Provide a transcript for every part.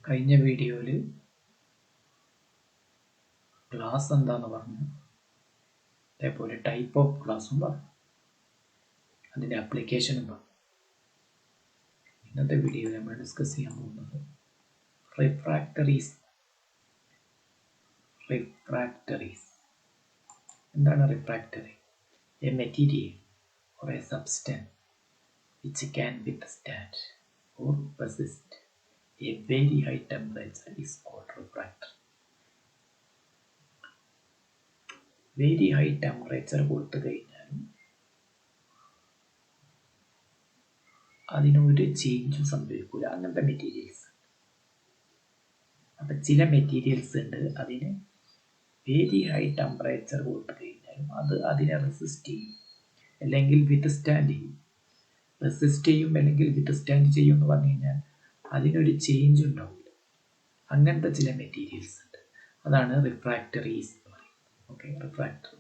കഴിഞ്ഞ വീഡിയോയിൽ ക്ലാസ് എന്താണെന്ന് പറഞ്ഞു, അതേപോലെ ടൈപ്പ് ഓഫ് ക്ലാസ്സും പറഞ്ഞു, അതിൻ്റെ ആപ്ലിക്കേഷനും പറഞ്ഞു. ഇന്നത്തെ വീഡിയോയിൽ നമ്മൾ ഡിസ്കസ് ചെയ്യാൻ പോകുന്നത് റിഫ്രാക്ടറീസ്. എന്താണ് refractory? A material or a substance which can withstand or resist a very high temperature is called refractor. Very high temperature കൊടുത്തു കഴിഞ്ഞാലും അതിനൊരു ചേഞ്ചും സംഭവിക്കില്ല. അങ്ങനത്തെ മെറ്റീരിയൽസ്. അപ്പം ചില മെറ്റീരിയൽസ് ഉണ്ട്, അതിന് വെരി ഹൈ ടെമ്പറേച്ചർ കൊടുത്തു കഴിഞ്ഞാലും അത് അതിനെ റെസിസ്റ്റ് ചെയ്യും, അല്ലെങ്കിൽ വിത്ത്സ്റ്റാൻഡ് ചെയ്യും. റെസിസ്റ്റ് ചെയ്യും അല്ലെങ്കിൽ വിത്ത്സ്റ്റാൻഡ് ചെയ്യും എന്ന് പറഞ്ഞു കഴിഞ്ഞാൽ അതിനൊരു ചേഞ്ച് ഉണ്ടാവില്ല. അങ്ങനത്തെ ചില മെറ്റീരിയൽസ് ഉണ്ട്, അതാണ് റിഫ്രാക്ടറീസ് എന്ന് പറയുന്നത്. Okay, refractory.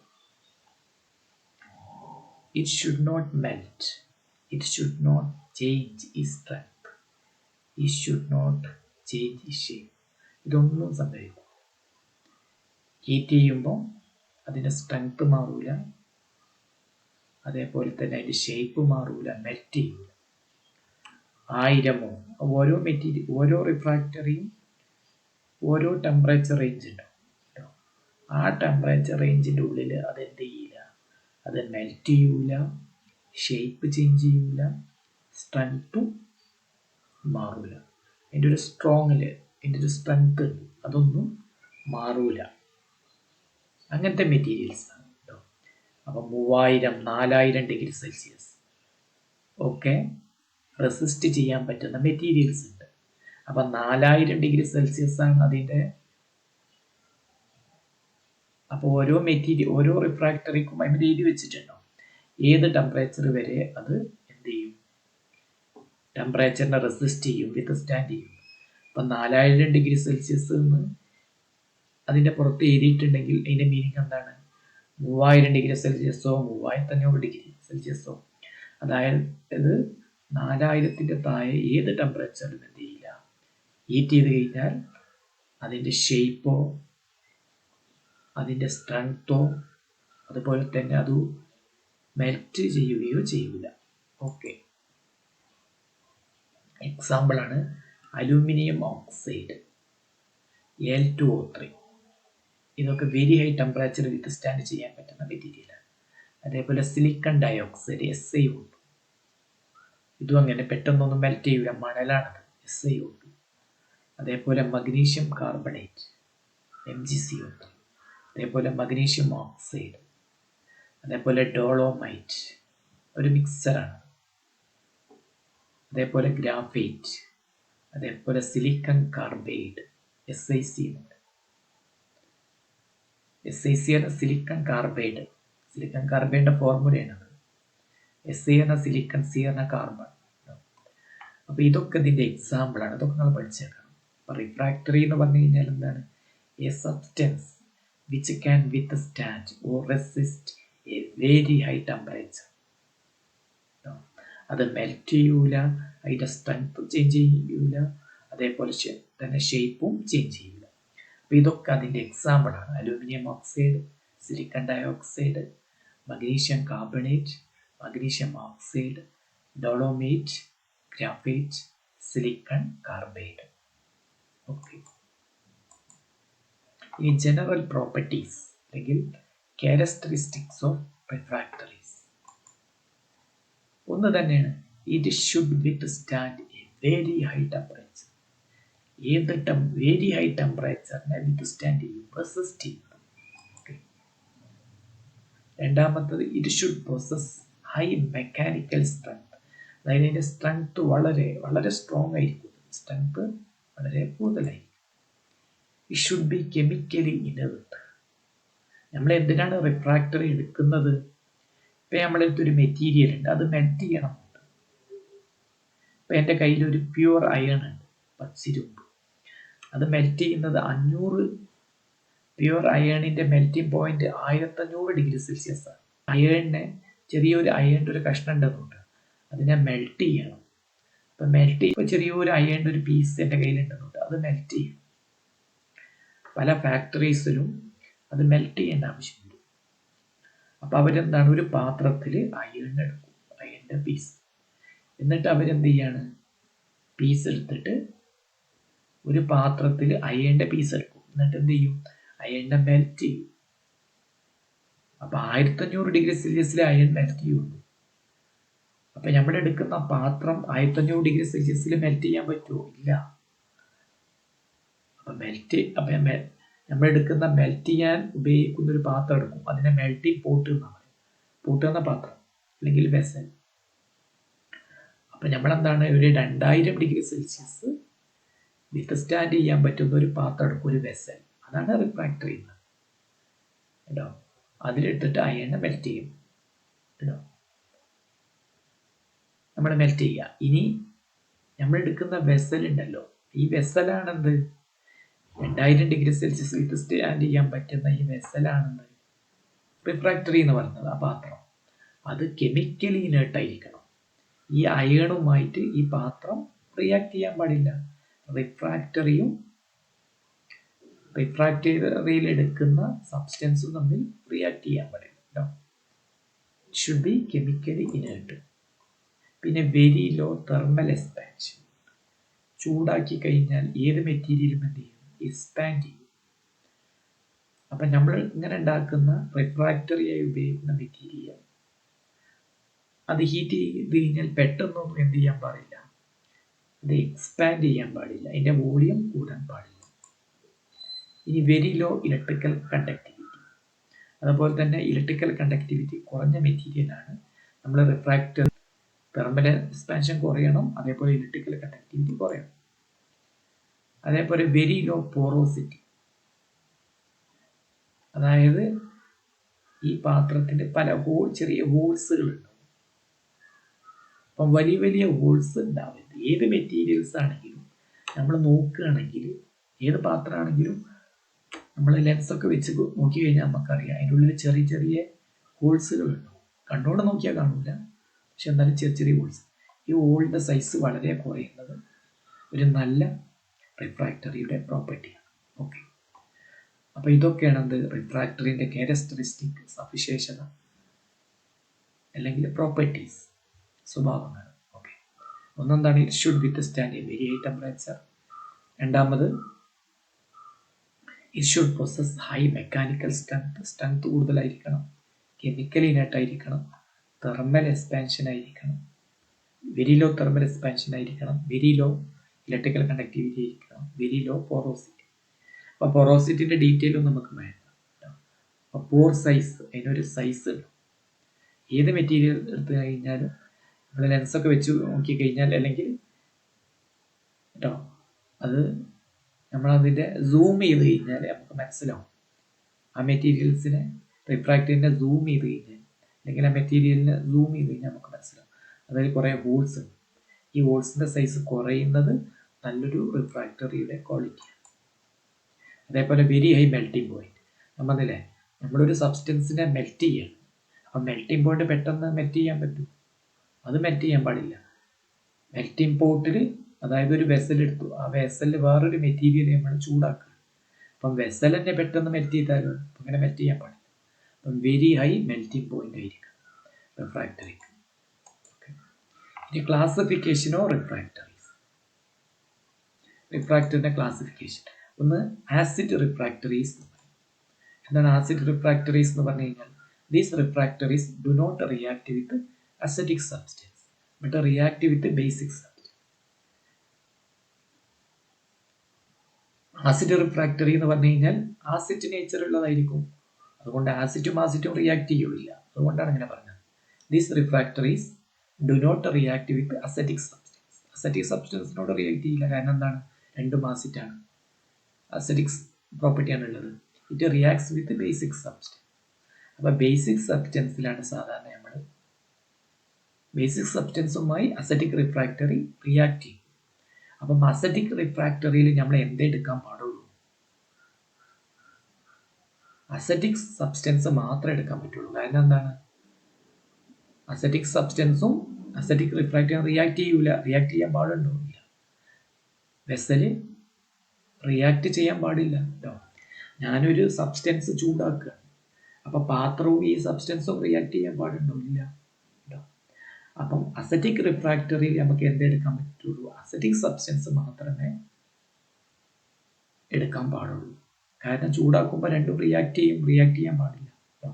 It should not melt, it should not change is strength, it should not change is shape. ഇതൊന്നും സംഭവിക്കും. ഹീറ്റ് ചെയ്യുമ്പോൾ അതിൻ്റെ സ്ട്രെങ്ത് മാറൂല, അതേപോലെ തന്നെ അതിൻ്റെ ഷേപ്പ് മാറൂല, മെൽറ്റ് ചെയ്യൂല. 1000 ഓരോ മെറ്റീരിയൽ, ഓരോ റിഫ്രാക്ടറിയും ഓരോ ടെമ്പറേച്ചർ റേഞ്ച് ഉണ്ടാവും. ആ ടെമ്പറേച്ചർ റേഞ്ചിൻ്റെ ഉള്ളിൽ അത് എന്ത് ചെയ്യില്ല, അത് മെൽറ്റ് ചെയ്യൂല, ഷേപ്പ് ചേഞ്ച് ചെയ്യൂല, സ്ട്രെങ്ത്തും മാറൂല. അതിൻ്റെ ഒരു സ്ട്രോങ്ങില്, അതിൻ്റെ ഒരു സ്ട്രെങ്ത് അതൊന്നും മാറൂല. അങ്ങനത്തെ മെറ്റീരിയൽസ് ആണ് കേട്ടോ. അപ്പം 3000, 4000 ഡിഗ്രി സെൽഷ്യസ് ഒക്കെ റെസിസ്റ്റ് ചെയ്യാൻ പറ്റുന്ന മെറ്റീരിയൽസ് ഉണ്ട്. അപ്പം 4000 ഡിഗ്രി സെൽഷ്യസ് ആണ് അതിൻ്റെ. അപ്പോൾ ഓരോ റിഫ്രാക്ടറിക്കും അതിന് എഴുതി വെച്ചിട്ടുണ്ടാവും ഏത് ടെമ്പറേച്ചർ വരെ അത് എന്ത് ചെയ്യും, ടെമ്പറേച്ചറിനെ റെസിസ്റ്റ് ചെയ്യും, വിത്ത്സ്റ്റാൻഡ് ചെയ്യും. അപ്പം 4000 ഡിഗ്രി സെൽഷ്യസ് എന്ന് അതിൻ്റെ പുറത്ത് എഴുതിയിട്ടുണ്ടെങ്കിൽ അതിൻ്റെ മീനിങ് എന്താണ്? 3000 ഡിഗ്രി സെൽഷ്യസോ 3500 ഡിഗ്രി സെൽഷ്യസോ, അതായത് 4000ൻ്റെ താഴെ ഏത് ടെമ്പറേച്ചറിലും എന്ത് ചെയ്യില്ല, ഹീറ്റ് ചെയ്ത് കഴിഞ്ഞാൽ അതിൻ്റെ ഷേപ്പോ അതിൻ്റെ സ്ട്രെങ്തോ അതുപോലെ തന്നെ അത് മെൽറ്റ് ചെയ്യുകയോ ചെയ്യില്ല. ഓക്കെ, എക്സാമ്പിളാണ് അലൂമിനിയം ഓക്സൈഡ്, Al2O3. ഇതൊക്കെ വെരി ഹൈ ടെമ്പറേച്ചർ വിത്ത്സ്റ്റാൻഡ് ചെയ്യാൻ പറ്റുന്ന മെറ്റീരിയലാണ്. അതേപോലെ സിലിക്കൺ ഡയോക്സൈഡ്, SiO2. ഇതും അങ്ങനെ പെട്ടെന്നൊന്നും മെൽറ്റ് ചെയ്യില്ല, മണലാണത്, SiO2. അതേപോലെ മഗ്നീഷ്യം കാർബണേറ്റ്, MgCO3. അതേപോലെ മഗ്നീഷ്യം ഓക്സൈഡ്, അതേപോലെ ഡോളോമൈറ്റ്, ഒരു മിക്സറാണ്. അതേപോലെ ഗ്രാഫൈറ്റ്, അതേപോലെ സിലിക്കൺ കാർബൈഡ്, SiC ഉണ്ട്. SiC എന്ന സിലിക്കൺ കാർബൈഡ്, സിലിക്കൺ കാർബൈഡിന്റെ ഫോർമുലയാണത്. Si എന്ന സിലിക്കൺ, C എന്ന കാർബൺ. അപ്പൊ ഇതൊക്കെ ഇതിന്റെ എക്സാമ്പിൾ ആണ്. ഇതൊക്കെ നമ്മൾ പഠിച്ചേക്കണം. അപ്പൊ റിഫ്രാക്ടറി എന്ന് പറഞ്ഞു കഴിഞ്ഞാൽ എന്താണ്? A substance which can withstand or resist A very high temperature. അത് മെൽറ്റ് ചെയ്യൂല, അതിന്റെ സ്ട്രെങ്ത് ചേഞ്ച് ചെയ്യൂല, അതേപോലെ തന്നെ ഷേപ്പും ചേഞ്ച് ചെയ്യൂല. അപ്പൊ ഇതൊക്കെ അതിന്റെ എക്സാമ്പിൾ ആണ്. Aluminium oxide, silicon dioxide, magnesium carbonate, magnesium oxide, dolomite, graphite, silicon carbide. Okay, ഈ ജനറൽ പ്രോപ്പർട്ടീസ് അല്ലെങ്കിൽ ക്യാരക്ടറിസ്റ്റിക്സ് ഓഫ് റിഫ്രാക്ടറീസ് ഒന്ന് തന്നെയാണ്. It should withstand a very high temperature. ഏത് വെരി ഹൈ ടെമ്പറേച്ചറിനെ വിത്ത്സ്റ്റാൻഡ് ചെയ്യും, റെസിസ്റ്റ് ചെയ്യും. രണ്ടാമത്തത്, it should possess high mechanical strength. അതായത് അതിൻ്റെ സ്ട്രെങ്ത് വളരെ വളരെ സ്ട്രോങ് ആയിരിക്കും, സ്ട്രെങ്ത് വളരെ കൂടുതലായിരിക്കും. It should be chemically inert. നമ്മൾ എന്തിനാണ് റിഫ്രാക്ടറി എടുക്കുന്നത്? ഇപ്പം നമ്മളടുത്ത് ഒരു മെറ്റീരിയൽ ഉണ്ട്, അത് മെൽറ്റ് ചെയ്യണം. ഇപ്പം എൻ്റെ കയ്യിൽ ഒരു പ്യുവർ അയൺ ഉണ്ട്, പച്ചിരുമ്പ്. അത് മെൽറ്റ് ചെയ്യുന്നത് 500 പ്യുവർ അയേണിന്റെ മെൽറ്റിംഗ് പോയിന്റ് 1500 ഡിഗ്രി സെൽഷ്യസ് ആണ്. അയേണിനെ ചെറിയൊരു അയേണിന്റെ ഒരു കഷ്ണം ഉണ്ടെന്നുണ്ട്, അതിനെ മെൽറ്റ് ചെയ്യണം. അപ്പം മെൽറ്റ് ചെയ്യുമ്പോൾ ചെറിയൊരു അയേണിന്റെ ഒരു പീസ് എൻ്റെ കയ്യിലുണ്ടെന്നുണ്ട്, അത് മെൽറ്റ് ചെയ്യും. പല ഫാക്ടറീസിലും അത് മെൽറ്റ് ചെയ്യേണ്ട ആവശ്യം വരും. അപ്പോൾ അവരെന്താണ്, ഒരു പാത്രത്തിൽ അയൺ എടുക്കും, അയണിൻ്റെ പീസ്. എന്നിട്ട് അവരെന്ത് ചെയ്യാണ്, പീസ് എടുത്തിട്ട് ഒരു പാത്രത്തിൽ അയണിൻ്റെ പീസ് എടുക്കും. എന്നിട്ട് എന്ത് ചെയ്യും, അയണിനെ മെൽറ്റ് ചെയ്യും. അപ്പോൾ 1500 ഡിഗ്രി സെൽഷ്യസിൽ അയൺ മെൽറ്റ് ചെയ്യുള്ളൂ. അപ്പം നമ്മളെടുക്കുന്ന പാത്രം 1500 ഡിഗ്രി സെൽഷ്യസിൽ മെൽറ്റ് ചെയ്യാൻ പറ്റുമോ? ഇല്ല. അപ്പം നമ്മളെടുക്കുന്ന മെൽറ്റ് ചെയ്യാൻ ഉപയോഗിക്കുന്ന ഒരു പാത്രം എടുക്കും, അതിനെ മെൽറ്റിംഗ് പോട്ട് എന്നാണ് പറയുന്നത്. പോട്ട് എന്ന പാത്രം അല്ലെങ്കിൽ വെസൽ. അപ്പം നമ്മളെന്താണ്, ഒരു 2000 ഡിഗ്രി സെൽഷ്യസ് വിത്ത് സ്റ്റാൻഡ് ചെയ്യാൻ പറ്റുന്ന ഒരു പാത്രം എടുക്കും, ഒരു വെസൽ. അതാണ് റിഫ്രാക്ടറി എന്ന് കേട്ടോ. അതിലിട്ടിട്ട് അയണിനെ മെൽറ്റ് ചെയ്യും കേട്ടോ. നമ്മൾ മെൽറ്റ് ചെയ്യുക. ഇനി നമ്മൾ എടുക്കുന്ന വെസൽ ഉണ്ടല്ലോ, ഈ വെസലാണെന്ത്, 2000 ഡിഗ്രി സെൽഷ്യസ് വിത്ത് സ്റ്റാൻഡ് ചെയ്യാൻ പറ്റുന്ന ഈ വെസലാണെന്ത് റിഫ്രാക്ടറി എന്ന് പറയുന്നത്. ആ പാത്രം അത് കെമിക്കലി ഇനേർട്ടായിരിക്കണം. ഈ അയണുമായിട്ട് ഈ പാത്രം റിയാക്ട് ചെയ്യാൻ പാടില്ല. റിഫ്രാക്ടറിയിൽ എടുക്കുന്ന സബ്സ്റ്റൻസും തമ്മിൽ റിയാക്ട് ചെയ്യാൻ പാടില്ല കേട്ടോ. It should be chemically inert. പിന്നെ വെരി ലോ തെർമൽ എക്സ്പാൻഷൻ. ചൂടാക്കി കഴിഞ്ഞാൽ ഏത് മെറ്റീരിയലും എന്ത് ചെയ്യും, എക്സ്പാൻഡ് ചെയ്യും. അപ്പം നമ്മൾ ഇങ്ങനെ ഉണ്ടാക്കുന്ന റിഫ്രാക്ടറിയായി ഉപയോഗിക്കുന്ന മെറ്റീരിയൽ അത് ഹീറ്റ് ചെയ്ത് കഴിഞ്ഞാൽ പെട്ടെന്നൊന്നും എന്ത് ചെയ്യാൻ പാടില്ല, അത് എക്സ്പാൻഡ് ചെയ്യാൻ പാടില്ല, അതിൻ്റെ വോളിയം കൂടാൻ പാടില്ല. ഇനി വെരി ലോ ഇലക്ട്രിക്കൽ കണ്ടക്ടിവിറ്റി. അതുപോലെ തന്നെ ഇലക്ട്രിക്കൽ കണ്ടക്ടിവിറ്റി കുറഞ്ഞ മെറ്റീരിയലാണ് നമ്മൾ റിഫ്രാക്ടർ. തെർമൽ എക്സ്പാൻഷൻ കുറയണം, അതേപോലെ ഇലക്ട്രിക്കൽ കണ്ടക്ടിവിറ്റി കുറയണം. അതേപോലെ വെരി ലോ പോറോസിറ്റി, അതായത് ഈ പാത്രത്തിൻ്റെ പല ചെറിയ ഹോൾസുകളുണ്ട്. അപ്പം വലിയ വലിയ ഹോൾസ് ഉണ്ടാവരുത്. ഏത് മെറ്റീരിയൽസ് ആണെങ്കിലും നമ്മൾ നോക്കുകയാണെങ്കിൽ, ഏത് പാത്രമാണെങ്കിലും നമ്മൾ ലെൻസൊക്കെ വെച്ച് നോക്കി കഴിഞ്ഞാൽ നമുക്കറിയാം അതിൻ്റെ ഉള്ളിൽ ചെറിയ ചെറിയ ഹോൾസുകളുണ്ടാവും. കണ്ടോണ്ട് നോക്കിയാൽ കാണില്ല, പക്ഷെ എന്നാലും ചെറിയ ചെറിയ ഹോൾസ്. ഈ ഹോളിൻ്റെ സൈസ് വളരെ കുറയുന്നത് ഒരു നല്ല റിഫ്രാക്ടറിയുടെ പ്രോപ്പർട്ടിയാണ്. ഓക്കെ, അപ്പോൾ ഇതൊക്കെയാണ് എന്ത്, റിഫ്രാക്ടറിൻ്റെ ക്യാരക്ടറിസ്റ്റിക്, സവിശേഷത അല്ലെങ്കിൽ പ്രോപ്പർട്ടീസ്, സ്വഭാവങ്ങൾ. ഓക്കെ, ഒന്നെന്താണ്, it should withstand a very high temperature. രണ്ടാമത്, it should possess high mechanical strength കൂടുതലായിരിക്കണം, കെമിക്കലി ഇനേർട്ടായിരിക്കണം, തെർമൽ എക്സ്പാൻഷൻ ആയിരിക്കണം, വെരി ലോ തെർമൽ എക്സ്പാൻഷൻ ആയിരിക്കണം, വെരി ലോ ഇലക്ട്രിക്കൽ കണ്ടക്ടിവിറ്റി ആയിരിക്കണം, വെരി ലോ പോറോസിറ്റി. അപ്പോൾ പോറോസിറ്റിൻ്റെ ഡീറ്റെയിലും നമുക്ക് വേണ്ട. അപ്പോൾ പോർ സൈസ്, അതിനൊരു സൈസ് ഉണ്ട്. ഏത് മെറ്റീരിയൽ എടുത്തു കഴിഞ്ഞാലും നമ്മൾ ലെൻസൊക്കെ വെച്ച് നോക്കിക്കഴിഞ്ഞാൽ, അല്ലെങ്കിൽ കേട്ടോ, അത് നമ്മളതിൻ്റെ സൂം ചെയ്ത് കഴിഞ്ഞാൽ നമുക്ക് മനസ്സിലാവും. ആ മെറ്റീരിയൽസിനെ, റിഫ്രാക്ടറിനെ സൂം ചെയ്ത് കഴിഞ്ഞാൽ, അല്ലെങ്കിൽ ആ മെറ്റീരിയലിനെ സൂം ചെയ്ത് കഴിഞ്ഞാൽ നമുക്ക് മനസ്സിലാവും അതിൽ കുറേ ഹോൾസ് ഉണ്ട്. ഈ ഹോൾസിൻ്റെ സൈസ് കുറയുന്നത് നല്ലൊരു റിഫ്രാക്ടറിയുടെ ക്വാളിറ്റിയാണ്. അതേപോലെ വെരി ഹൈ മെൽറ്റിംഗ് പോയിന്റ്. നമ്മളല്ലേ, നമ്മളൊരു സബ്സ്റ്റൻസിനെ മെൽറ്റ് ചെയ്യണം. അപ്പം മെൽറ്റിംഗ് പോയിന്റ് പെട്ടെന്ന് മെൽറ്റ് ചെയ്യാൻ പറ്റും? അത് മെൽറ്റ് ചെയ്യാൻ പാടില്ല. മെൽറ്റിംഗ് പോട്ടിൽ, അതായത് ഒരു വെസൽ എടുത്തു, ആ വെസലിൽ വേറൊരു മെറ്റീരിയൽ നമ്മൾ ചൂടാക്കുക. അപ്പം വെസൽ തന്നെ പെട്ടെന്ന് മെൽറ്റ് ചെയ്താലോ, അങ്ങനെ മെൽറ്റ് ചെയ്യാൻ പാടില്ല. അപ്പം വെരി ഹൈ മെൽറ്റിംഗ് പോയിന്റ് ആയിരിക്കും റിഫ്രാക്ടറിക്ക്. ഇനി ക്ലാസിഫിക്കേഷൻ ഓഫ് റിഫ്രാക്ടറീസ്. റിഫ്രാക്ടറിന്റെ ക്ലാസിഫിക്കേഷൻ, ഒന്ന് ആസിഡ് റിഫ്രാക്ടറീസ്. എന്താണ് ആസിഡ് റിഫ്രാക്ടറീസ് എന്ന് പറഞ്ഞു കഴിഞ്ഞാൽ, these refractories do not react with acidic substance but react with basic substance. Acid refractory എന്ന് പറഞ്ഞു കഴിഞ്ഞാൽ ആസിഡ് നേച്ചർ ഉള്ളതായിരിക്കും, അതുകൊണ്ട് ആസിഡും റിയാക്ട് ചെയ്യില്ല. അതുകൊണ്ടാണ് ഇങ്ങനെ പറഞ്ഞത്. These refractories do not react with acetic substance. Acetic സബ്സ്റ്റൻസിനോട് റിയാക്ട് ചെയ്യില്ല. കാരണം എന്താണ്, രണ്ടും ആസിഡാണ്, അസറ്റിക് പ്രോപ്പർട്ടിയാണ് ഉള്ളത്. It reacts with basic substance. അപ്പോൾ ബേസിക് സബ്സ്റ്റൻസിലാണ് സാധാരണ നമ്മൾ, ബേസിക് സബ്സ്റ്റൻസുമായി അസറ്റിക് റിഫ്രാക്ടറി റിയാക്ട് ചെയ്യും. അപ്പം അസറ്റിക് റിഫ്രാക്ടറിയിൽ നമ്മൾ എന്തെടുക്കാൻ പാടുള്ളൂ, അസറ്റിക് സബ്സ്റ്റൻസ് മാത്രമേ എടുക്കാൻ പറ്റുള്ളൂ. കാരണം എന്താണ്, അസറ്റിക് സബ്സ്റ്റൻസും അസറ്റിക് റിഫ്രാക്ടറും റിയാക്ട് ചെയ്യൂല. റിയാക്ട് ചെയ്യാൻ പാടുണ്ടോ? ഇല്ല. വെസല് റിയാക്ട് ചെയ്യാൻ പാടില്ല കേട്ടോ. ഞാനൊരു സബ്സ്റ്റൻസ് ചൂടാക്കുക, അപ്പോൾ പാത്രവും ഈ സബ്സ്റ്റൻസും റിയാക്ട് ചെയ്യാൻ പാടുണ്ടോ? ഇല്ല കേട്ടോ. അപ്പം അസറ്റിക് റിഫ്രാക്ടറിയിൽ നമുക്ക് എന്തെടുക്കാൻ പറ്റുള്ളൂ? അസറ്റിക് സബ്സ്റ്റൻസ് മാത്രമേ എടുക്കാൻ പാടുള്ളൂ. കാരണം ചൂടാക്കുമ്പോൾ രണ്ടും റിയാക്ട് ചെയ്യാൻ പാടില്ല കേട്ടോ.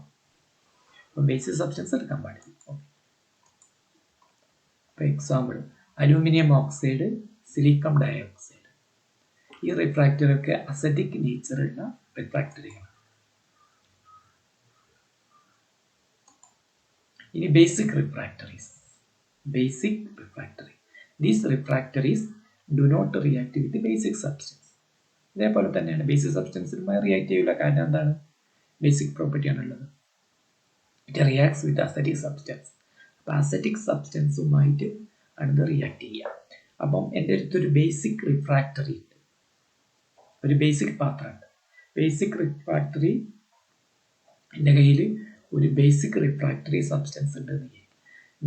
അപ്പം ബേസിക് സബ്സ്റ്റൻസ് എടുക്കാൻ പാടില്ല. Okay. For example aluminium oxide, silicon dioxide. ഈ റിഫ്രാക്ടറിയൊക്കെ അസറ്റിക് നേച്ചറുള്ള റിഫ്രാക്ടറികളാണ്. ഇനി basic refractories. Basic refractory. These refractories do not react with basic substance. ഇതേപോലെ തന്നെയാണ് ബേസിക് സബ്സ്റ്റൻസിനുമായി റിയാക്ട് ചെയ്യില്ല. കാരണം എന്താണ്? ബേസിക് പ്രോപ്പർട്ടിയാണുള്ളത്. It reacts with acetic substance. അപ്പം അസറ്റിക് സബ്സ്റ്റൻസുമായിട്ട് ആണ് റിയാക്ട് ചെയ്യുക. അപ്പം എൻ്റെ അടുത്തൊരു ബേസിക് റിഫ്രാക്ടറി ഉണ്ട്, ഒരു ബേസിക് പാത്രമുണ്ട്. ബേസിക് റിഫ്രാക്ടറി എൻ്റെ കയ്യിൽ ഒരു ബേസിക് റിഫ്രാക്ടറി സബ്സ്റ്റൻസ് ഉണ്ട്.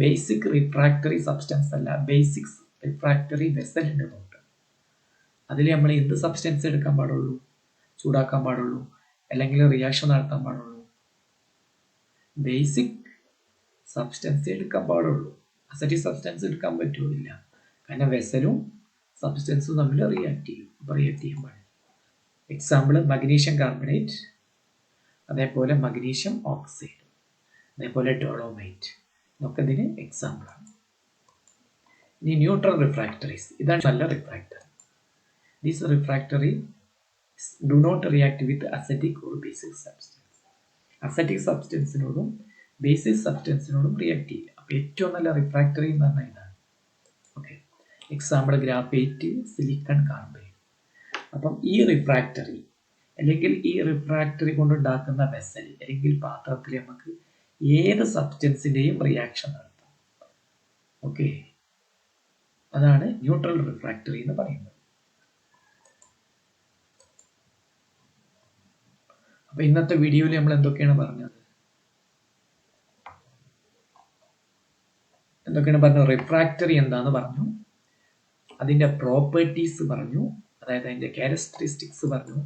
ബേസിക് റിഫ്രാക്ടറി സബ്സ്റ്റൻസ് അല്ല, ബേസിക് റിഫ്രാക്ടറി വെസൽ ഉണ്ട് നോട്ട്. അതിൽ നമ്മൾ എന്ത് സബ്സ്റ്റൻസ് എടുക്കാൻ പാടുള്ളൂ? ചൂടാക്കാൻ പാടുള്ളൂ, അല്ലെങ്കിൽ റിയാക്ഷൻ നടത്താൻ പാടുള്ളൂ. ബേസിക് സബ്സ്റ്റൻസ് എടുക്കാൻ പാടുള്ളൂ. അസറ്റിക് സബ്സ്റ്റൻസ് എടുക്കാൻ പറ്റുമില്ല. കാരണം വെസലും സബ്സ്റ്റൻസും തമ്മിൽ റിയാക്ട് ചെയ്യും. അപ്പോൾ റിയാക്ട് ചെയ്യാൻ പാടില്ല. എക്സാമ്പിൾ മഗ്നീഷ്യം കാർബണേറ്റ്, അതേപോലെ മഗ്നീഷ്യം ഓക്സൈഡ്, അതേപോലെ ഡോളോമൈറ്റ്. ഇതൊക്കെ ഇതിന് എക്സാമ്പിളാണ്. ഇനി ന്യൂട്രൽ റിഫ്രാക്ടറീസ്. ഇതാണ് നല്ല refractory. These refractories do not react with acidic or basic substance. Acetic സബ്സ്റ്റൻസിനോടും ബേസിക് സബ്സ്റ്റൻസിനോടും റിയാക്ട് ചെയ്യില്ല. അപ്പോൾ ഏറ്റവും നല്ല റിഫ്രാക്ടറി എന്ന് പറഞ്ഞാൽ ഇതാണ്. Okay. Example graphite, silicon carbide. അപ്പം ഈ റിഫ്രാക്ടറി അല്ലെങ്കിൽ ഈ റിഫ്രാക്ടറി കൊണ്ടുണ്ടാക്കുന്ന വെസൽ അല്ലെങ്കിൽ പാത്രത്തിൽ നമുക്ക് ഏത് സബ്സ്റ്റൻസിൻ്റെയും റിയാക്ഷൻ നടത്താം. ഓക്കെ. അതാണ് ന്യൂട്രൽ റിഫ്രാക്ടറി എന്ന് പറയുന്നത്. അപ്പൊ ഇന്നത്തെ വീഡിയോയിൽ നമ്മൾ എന്തൊക്കെയാണ് പറഞ്ഞത്? റിഫ്രാക്ടറി എന്താന്ന് പറഞ്ഞു, അതിൻ്റെ പ്രോപ്പർട്ടീസ് പറഞ്ഞു, അതായത് അതിൻ്റെ ക്യാരക്ടറിസ്റ്റിക്സ് പറഞ്ഞു.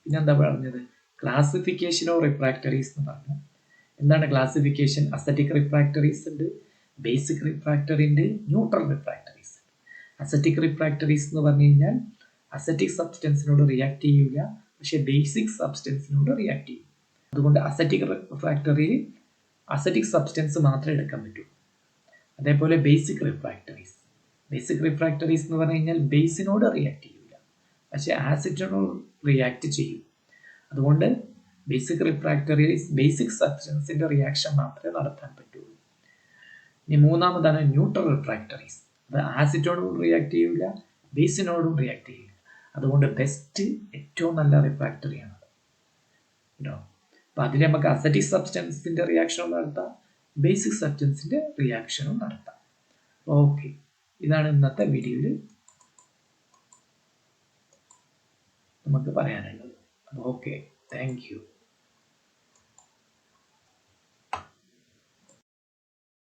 പിന്നെ എന്താ പറഞ്ഞത്? ക്ലാസിഫിക്കേഷൻ ഓഫ് റിഫ്രാക്ടറീസ് എന്ന് പറഞ്ഞു. എന്താണ് ക്ലാസിഫിക്കേഷൻ? അസറ്റിക് റിഫ്രാക്ടറീസ് ഉണ്ട്, ബേസിക് റിഫ്രാക്ടറി ഉണ്ട്, ന്യൂട്രൽ റിഫ്രാക്ടറീസ്. അസറ്റിക് റിഫ്രാക്ടറീസ് എന്ന് പറഞ്ഞു കഴിഞ്ഞാൽ അസറ്റിക് സബ്സ്റ്റൻസിനോട് റിയാക്ട് ചെയ്യില്ല, പക്ഷെ ബേസിക് സബ്സ്റ്റൻസിനോട് റിയാക്ട് ചെയ്യും. അതുകൊണ്ട് അസറ്റിക് റിഫ്രാക്ടറിയിൽ അസറ്റിക് സബ്സ്റ്റൻസ് മാത്രമേ എടുക്കാൻ പറ്റൂ. അതേപോലെ ബേസിക് റിഫ്രാക്ടറീസ് എന്ന് പറഞ്ഞു കഴിഞ്ഞാൽ ബേസിനോട് റിയാക്ട് ചെയ്യില്ല, പക്ഷെ ആസിഡിനോട് റിയാക്ട് ചെയ്യും. അതുകൊണ്ട് ബേസിക് റിഫ്രാക്ടറീസ് ബേസിക് സബ്സ്റ്റൻസിന്റെ റിയാക്ഷൻ മാത്രമേ നടത്താൻ പറ്റുള്ളൂ. ഇനി മൂന്നാമതാണ് ന്യൂട്രൽ റിഫ്രാക്ടറീസ്. അത് ആസിഡിനോടും റിയാക്ട് ചെയ്യില്ല, ബേസിനോടും റിയാക്ട് ചെയ്യില്ല. അതുകൊണ്ട് ബെസ്റ്റ് ഏറ്റവും നല്ല റിഫ്രാക്ടറിയാണ് കേട്ടോ. അപ്പം അതിൽ നമുക്ക് അസറ്റിക് സബ്സ്റ്റൻസിന്റെ റിയാക്ഷനും നടത്താം, ബേസിക് സബ്സ്റ്റൻസിന്റെ റിയാക്ഷനും നടത്താം. ഓക്കെ, ഇതാണ് ഇന്നത്തെ വീഡിയോയിൽ നമുക്ക് പറയാനുള്ളത്. Okay, thank you.